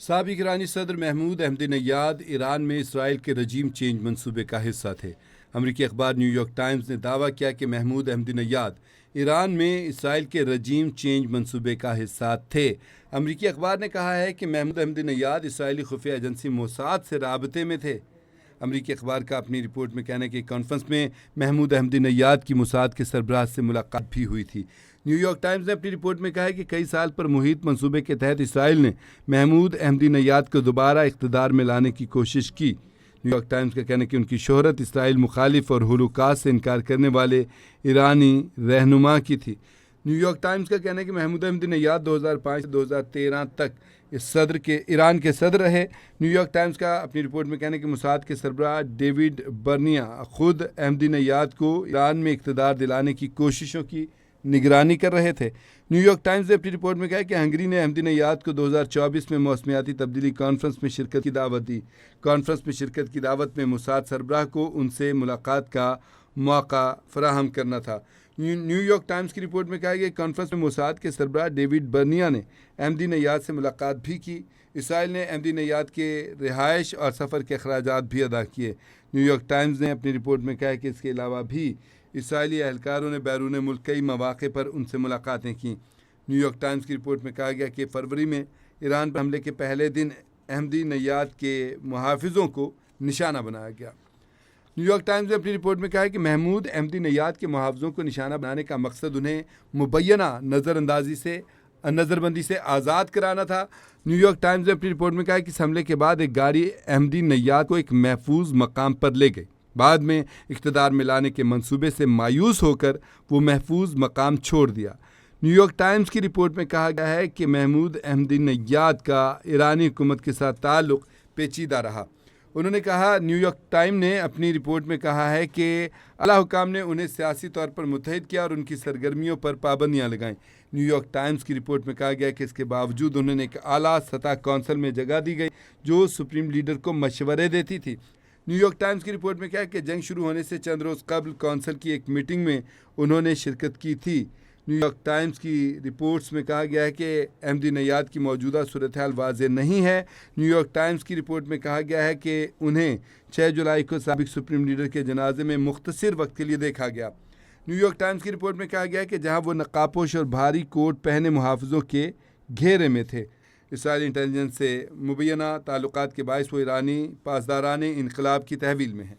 साबिक ईरानी सदर महमूद अहमदीनैयाद ईरान में इसराइल के रजीम चेंज मंसूबे का हिस्सा थे। अमरीकी अखबार न्यूयॉर्क टाइम्स ने दावा किया कि महमूद अहमदीनैयाद ईरान में इसराइल के रजीम चेंज मंसूबे का हिस्सा थे। अमरीकी अखबार ने कहा है कि महमूद अहमदीनैयाद इसराइली खुफिया एजेंसी मोसाद से राबते में थे। अमरीकी अखबार का अपनी रिपोर्ट में कहना है कि कॉन्फ्रेंस में महमूद अहमदीनैयाद की मोसाद के सरबराह से मुलाकात भी हुई थी। न्यूयॉर्क टाइम्स ने अपनी रिपोर्ट में कहा है कि कई साल पर मुहित मंसूबे के तहत इसराइल ने महमूद अहमदीनैयाद को दोबारा इक़्तिदार में लाने की कोशिश की। न्यूयॉर्क टाइम्स का कहना है कि उनकी शोहरत इसराइल मुखालिफ और होलोकॉस्ट से इनकार करने वाले ईरानी रहनुमा की थी। न्यूयॉर्क टाइम्स का कहना है कि महमूद अहमदीनैयाद 2005 से 2013 तक ईरान के सदर रहे। न्यूयॉर्क टाइम्स का अपनी रिपोर्ट में कहना है कि मोसाद के सरबराह डेविड बर्निया खुद अहमदीनैयाद को ईरान में इक़्तिदार दिलाने की कोशिशों की निगरानी कर रहे थे। न्यूयॉर्क टाइम्स ने अपनी रिपोर्ट में कहा कि हंगरी ने अहमदीनैयाद को 2024 में मौसमियाती तब्दीली कॉन्फ्रेंस में शिरकत की दावत दी। कॉन्फ्रेंस में शिरकत की दावत में मोसाद सरबराह को उनसे मुलाकात का मौका फराहम करना था। न्यूयॉर्क टाइम्स की रिपोर्ट में कहा गया कि कॉन्फ्रेंस में मोसाद के सरबराह डेविड बर्निया ने अहमदीनैयाद से मुलाकात भी की। इसराइल ने अहमदीनैयाद के रिहाइश और सफ़र के अखराजात भी अदा किए। न्यूयॉर्क टाइम्स ने अपनी रिपोर्ट में कहा कि इसके अलावा भी इसराइली एहलकारों ने बैरून मुल्क कई मौक़े पर उनसे मुलाकातें की। न्यूयॉर्क टाइम्स की रिपोर्ट में कहा गया कि फरवरी में ईरान पर हमले के पहले दिन अहमदीनैयाद के मुहाफ़िज़ों को निशाना बनाया गया। न्यूयॉर्क टाइम्स ने अपनी रिपोर्ट में कहा है कि महमूद अहमदीनैयाद के मुहाफ़िज़ों को निशाना बनाने का मकसद उन्हें मुबैना नज़रबंदी से आज़ाद कराना था। न्यूयॉर्क टाइम्स ने अपनी रिपोर्ट में कहा है कि इस हमले के बाद एक गाड़ी अहमदीनैयाद को एक महफूज मकाम पर ले गई। बाद में इक़्तिदार में लाने के मंसूबे से मायूस होकर वो महफूज मकाम छोड़ दिया। न्यूयॉर्क टाइम्स की रिपोर्ट में कहा गया है कि महमूद अहमदीनैयाद का ईरानी हुकूमत के साथ ताल्लुक़ पेचीदा रहा। उन्होंने कहा, न्यूयॉर्क टाइम ने अपनी रिपोर्ट में कहा है कि आला हुकाम ने उन्हें सियासी तौर पर मुत्तहिद किया और उनकी सरगर्मियों पर पाबंदियां लगाईं। न्यूयॉर्क टाइम्स की रिपोर्ट में कहा गया कि इसके बावजूद उन्हें एक आला सतह कौंसिल में जगह दी गई जो सुप्रीम लीडर को मशवरे देती थी। न्यूयॉर्क टाइम्स की रिपोर्ट में क्या है कि जंग शुरू होने से चंद रोज़ कबल कौंसिल की एक मीटिंग में उन्होंने शिरकत की थी। न्यूयॉर्क टाइम्स की रिपोर्ट्स में कहा गया है कि अहमदीनैयाद की मौजूदा सूरत हाल वाज़ेह नहीं है। न्यूयॉर्क टाइम्स की रिपोर्ट में कहा गया है कि उन्हें 6 जुलाई को साबिक सुप्रीम लीडर के जनाजे में मुख्तसर वक्त के लिए देखा गया। न्यूयॉर्क टाइम्स की रिपोर्ट में कहा गया है कि जहां वो नकाबपोश और भारी कोट पहने मुहाफ़िज़ों के घेरे में थे। इसराइली इंटेलिजेंस से मुबैना ताल्लुकात के बायस वो ईरानी पासदाराने इनकलाब की तहवील में हैं।